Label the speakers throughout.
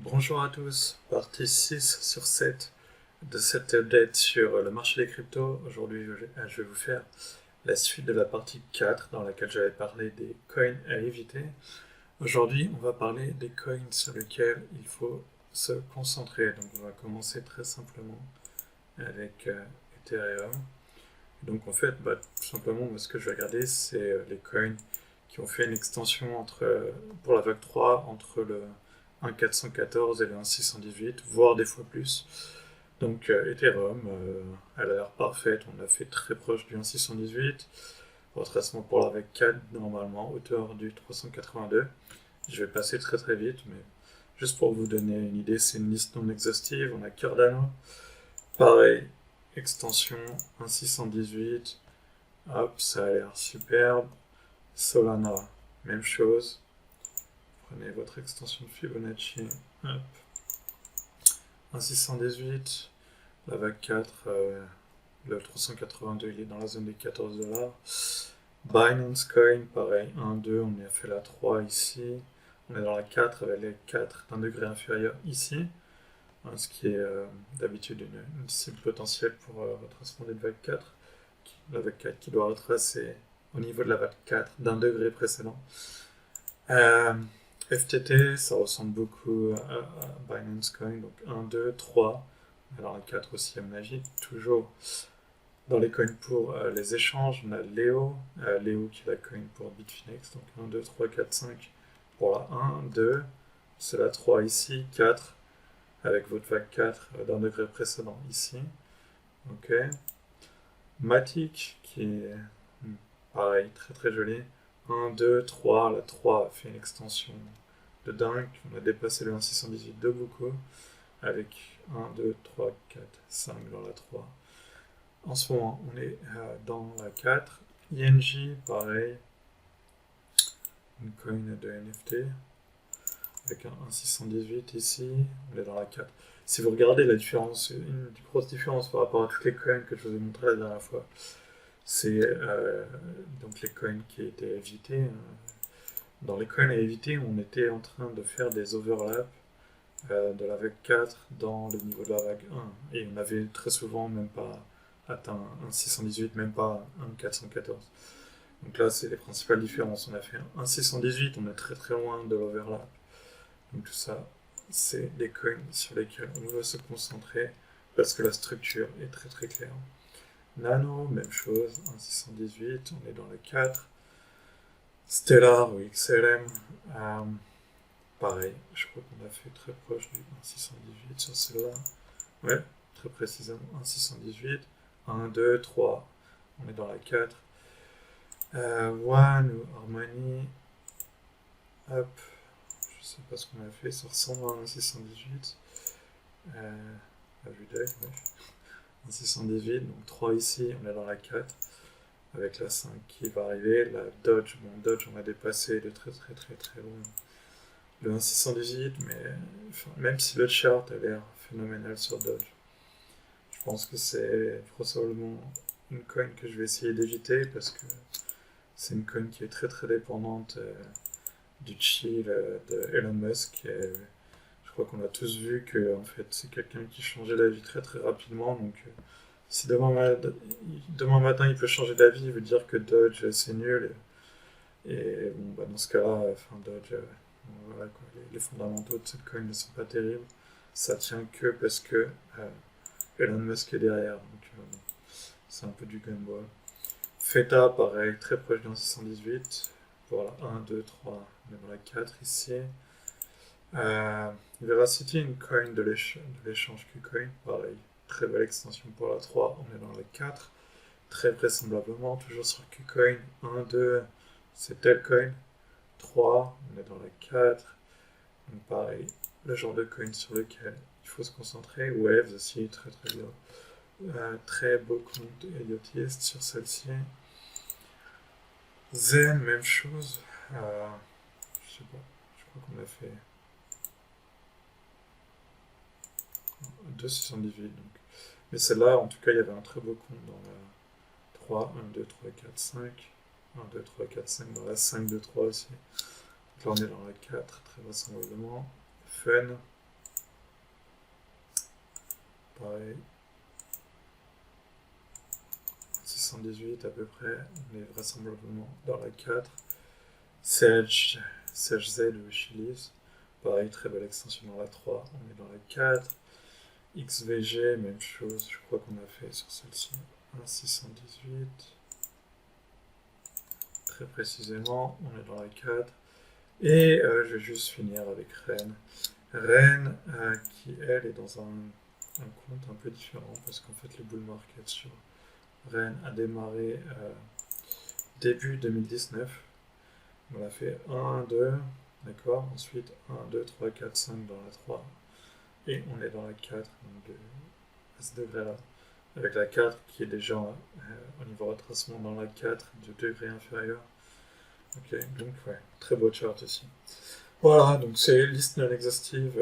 Speaker 1: Bonjour à tous, partie 6 sur 7 de cette update sur le marché des cryptos. Aujourd'hui, je vais vous faire la suite de la partie 4 dans laquelle j'avais parlé des coins à éviter. Aujourd'hui, on va parler des coins sur lesquels il faut se concentrer. Donc, on va commencer très simplement avec Ethereum. Donc, en fait, tout simplement, moi, ce que je vais regarder, c'est les coins qui ont fait une extension pour la vague 3 entre le 1.414 et le 1.618, voire des fois plus. Donc Ethereum, elle a l'air parfaite, on a fait très proche du 1.618, retracement pour la vague 4 normalement, hauteur du 382. Je vais passer très très vite, mais juste pour vous donner une idée, c'est une liste non exhaustive. On a Cardano, pareil, extension 1.618, hop, ça a l'air superbe. Solana, même chose. Prenez votre extension de Fibonacci, hop, 1.618, la vague 4, le 382, il est dans la zone des 14$. Binance Coin, pareil, 1, 2, on a fait la 3 ici. On est dans la 4 avec les 4 d'un degré inférieur ici, ce qui est d'habitude une cible potentielle pour retracement d'une vague 4. La vague 4 qui doit retracer au niveau de la vague 4 d'un degré précédent. FTT, ça ressemble beaucoup à Binance Coin, donc 1, 2, 3. Alors la 4 aussi à mon avis, toujours dans les coins pour les échanges, on a Léo, Léo qui est la coin pour Bitfinex, donc 1, 2, 3, 4, 5 pour la 1, 2, c'est la 3 ici, 4, avec votre vague 4 d'un degré précédent ici. Ok. Matic qui est pareil, très très joli. 1, 2, 3, la 3 a fait une extension de dingue, on a dépassé le 1.618 de beaucoup, avec 1, 2, 3, 4, 5 dans la 3. En ce moment, on est dans la 4. INJ, pareil, une coin de NFT, avec un 1.618 ici, on est dans la 4. Si vous regardez la différence, une grosse différence par rapport à toutes les coins que je vous ai montré la dernière fois, c'est donc les coins qui étaient évités. Dans les coins à éviter, on était en train de faire des overlaps de la vague 4 dans le niveau de la vague 1. Et on avait très souvent même pas atteint un 618, même pas un 414. Donc là, c'est les principales différences. On a fait un 618, on est très très loin de l'overlap. Donc tout ça, c'est des coins sur lesquels on va se concentrer parce que la structure est très très claire. Nano, même chose, un 618, on est dans le 4. Stellar ou XLM, pareil, je crois qu'on a fait très proche du 1.618 sur celle-là. Ouais, très précisément 1.618. 1, 2, 3. On est dans la 4. One ou Harmony. Hop. Je sais pas ce qu'on a fait. Ça ressemble à 1.618. À vue d'œil, ouais. 1.618. Donc 3 ici. On est dans la 4. Avec la 5 qui va arriver. La Dodge. Bon, Dodge, on a dépassé de très très très très loin le 1.618, mais enfin, même si le chart a l'air phénoménal sur Dodge, je pense que c'est probablement une coin que je vais essayer d'éviter parce que c'est une coin qui est très très dépendante du chill de Elon Musk. Et je crois qu'on a tous vu que en fait, c'est quelqu'un qui changeait la vie très très rapidement. Donc si demain matin il peut changer d'avis, il veut dire que Dodge c'est nul. Et bon, dans ce cas-là, enfin, Dodge, voilà, quoi, les fondamentaux de cette coin ne sont pas terribles. Ça tient que parce que Elon Musk est derrière. Donc c'est un peu du gumball. Feta, pareil, très proche d'un 618. Voilà, 1, 2, 3, on est dans la 4 ici. Veracity, une coin de l'échange KuCoin, pareil, très belle extension pour la 3, on est dans la 4. Très vraisemblablement, toujours sur KuCoin, 1, 2, c'est tel coin. 3, on est dans la 4. Donc pareil, le genre de coin sur lequel il faut se concentrer. Waves aussi, très très bien. Très beau compte idiotiste sur celle-ci. Zen, même chose. Je sais pas, je crois qu'on a fait 2,78 donc. Mais celle-là, en tout cas, il y avait un très beau compte dans la 3, 1, 2, 3, 4, 5. 1, 2, 3, 4, 5, dans la 5, 2, 3 aussi. Donc là, on est dans la 4, très vraisemblablement. Fun. pareil. 618 à peu près, on est vraisemblablement dans la 4. CHZ ou Chili's, pareil, très belle extension dans la 3, on est dans la 4. XVG, même chose, je crois qu'on a fait sur celle-ci. 618. Très précisément, on est dans la 4. Et je vais juste finir avec Rennes. Rennes, qui elle est dans un compte un peu différent, parce qu'en fait le bull market sur Rennes a démarré début 2019. On a fait 1, 2, d'accord. Ensuite 1, 2, 3, 4, 5 dans la 3. Et on est dans la 4, donc à ce degré-là. Avec la 4 qui est déjà au niveau retracement dans la 4 de degré inférieur. Ok, donc ouais, très beau chart ici. Voilà, donc c'est liste non exhaustive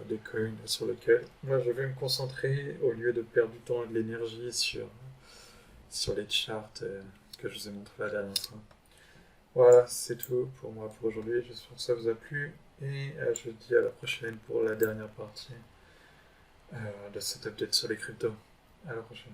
Speaker 1: des coins sur lesquels moi je vais me concentrer au lieu de perdre du temps et de l'énergie sur les charts que je vous ai montré la dernière fois. Voilà, c'est tout pour moi pour aujourd'hui. J'espère que ça vous a plu et je vous dis à la prochaine pour la dernière partie de cet update sur les cryptos. À la prochaine.